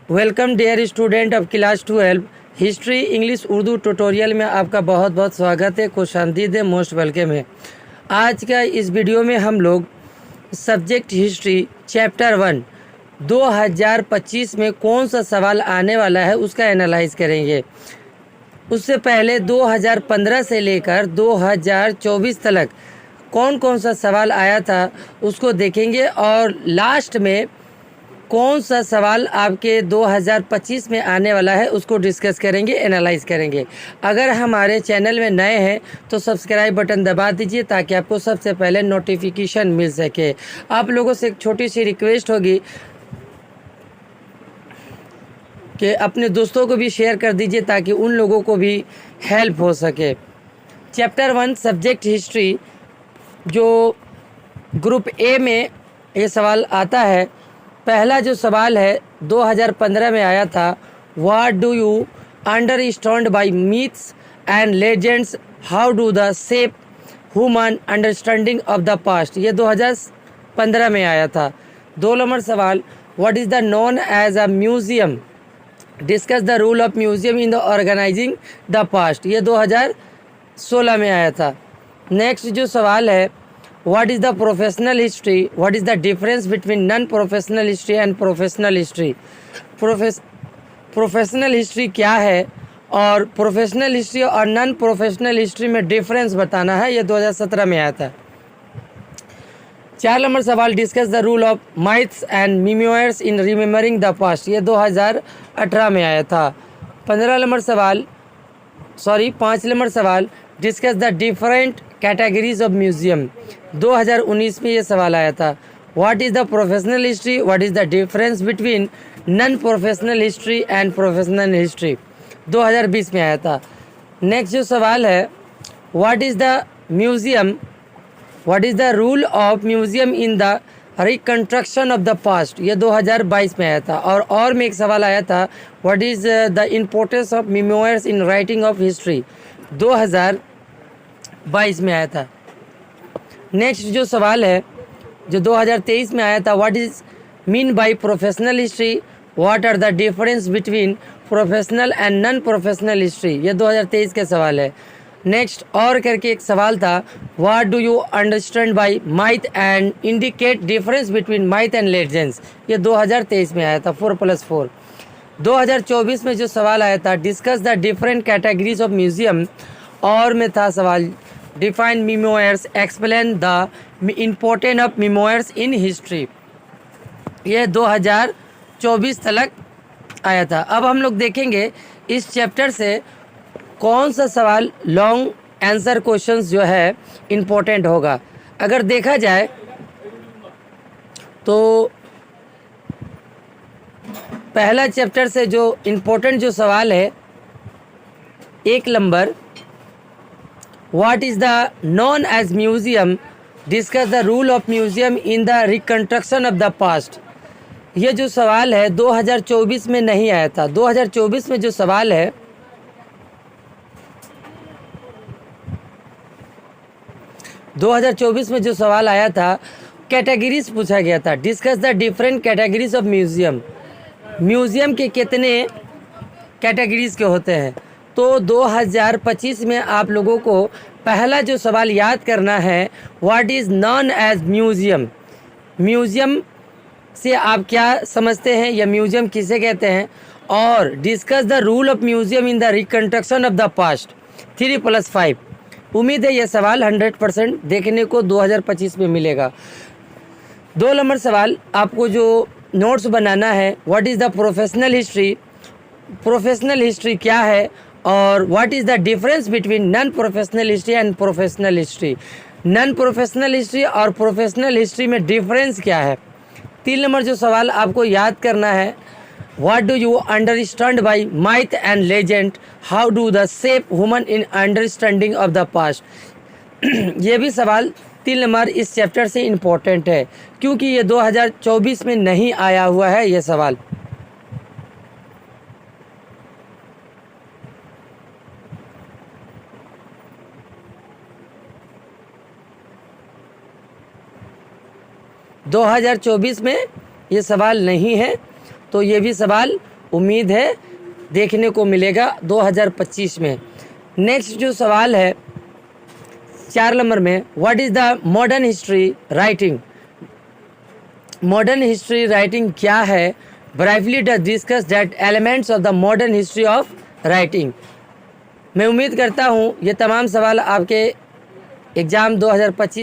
Welcome dear student of class 12 history English Urdu tutorial में आपका बहुत बहुत स्वागत है। खुशामदीद है, मोस्ट वेलकम है। आज का इस वीडियो में हम लोग सब्जेक्ट हिस्ट्री चैप्टर 1 2025 में कौन सा सवाल आने वाला है उसका एनालाइज करेंगे। उससे पहले 2015 से लेकर 2024 तक कौन कौन सा सवाल आया था उसको देखेंगे और लास्ट में कौन सा सवाल आपके 2025 में आने वाला है उसको डिस्कस करेंगे, एनालाइज करेंगे। अगर हमारे चैनल में नए हैं तो सब्सक्राइब बटन दबा दीजिए ताकि आपको सबसे पहले नोटिफिकेशन मिल सके। आप लोगों से एक छोटी सी रिक्वेस्ट होगी कि अपने दोस्तों को भी शेयर कर दीजिए ताकि उन लोगों को भी हेल्प हो सके। चैप्टर 1 सब्जेक्ट हिस्ट्री जो ग्रुप ए में ये सवाल आता है। पहला जो सवाल है 2015 में आया था, what do you understand by myths and legends, how do the shape human understanding of the past. ये 2015 में आया था। 2 नंबर सवाल, what is the known as a museum, discuss the rule of museum in the organising the past. ये 2016 में आया था। Next जो सवाल है, What is the professional history? What is the difference between non-professional history and professional history? Professional history क्या है और प्रोफेशनल हिस्ट्री और नॉन प्रोफेशनल हिस्ट्री में डिफरेंस बताना है। ये 2017 में आया था। 4 नंबर सवाल, discuss the rule of myths and memoirs in remembering the past. ये 2018 में आया था। 5 नंबर सवाल, discuss the different categories of museum. 2019 में ये सवाल आया था। What is the professional history, what is the difference between non professional history and professional history. 2020 में आया था। नेक्स्ट जो सवाल है, what is the museum, what is the rule of museum in the reconstruction of the past. ये 2022 में आया था। और में एक सवाल आया था, what is the importance of memoirs in writing of history. 2022 में आया था। नेक्स्ट जो सवाल है जो 2023 में आया था, what is mean by professional history, what are the difference between professional and non professional history. ये 2023 के सवाल है। नेक्स्ट और करके एक सवाल था, what do you understand bye माइथ and indicate difference between माइथ and legends. ये 2023 में आया था। 4+4। 2024 में जो सवाल आया था, discuss the different categories of museum. और में था सवाल, define memoirs, explain the importance of memoirs in history. ये 2024 तक आया था। अब हम लोग देखेंगे इस चैप्टर से कौन सा सवाल लॉन्ग आंसर क्वेश्चंस जो है इम्पोर्टेंट होगा। अगर देखा जाए तो पहला चैप्टर से जो इम्पोर्टेंट जो सवाल है, 1 number, What is the known as museum? Discuss the rule of museum in the reconstruction of the past. ये जो सवाल है 2024 में नहीं आया था। 2024 में जो सवाल है 2024 में जो सवाल आया था, कैटेगरीज पूछा गया था। Discuss the different categories of museum. Museum के कितने कैटेगरीज के होते हैं। तो 2025 में आप लोगों को पहला जो सवाल याद करना है, what is known as museum. Museum से आप क्या समझते हैं या म्यूजियम किसे कहते हैं। और discuss the rule of museum in the reconstruction of the past. 3+5। उम्मीद है यह सवाल 100% देखने को 2025 में मिलेगा। 2 नंबर सवाल, आपको जो नोट्स बनाना है, what is the professional history. Professional history क्या है और what is the difference between non professional history and professional history. Non professional history और प्रोफेशनल हिस्ट्री में डिफरेंस क्या है। 3 नंबर जो सवाल आपको याद करना है, what do you understand bye माइथ and legend, how do the shape human in understanding of the past. ये भी सवाल 3 नंबर इस चैप्टर से इम्पोर्टेंट है क्योंकि ये 2024 में नहीं आया हुआ है ये सवाल। (2024) में ये सवाल नहीं है तो ये भी सवाल उम्मीद है देखने को मिलेगा 2025 में। नेक्स्ट जो सवाल है 4 नंबर में, what is the modern history writing. Modern history writing क्या है? Brightly does discuss that elements of the modern history of writing. मैं उम्मीद करता हूँ ये तमाम सवाल आपके एग्ज़ाम 2025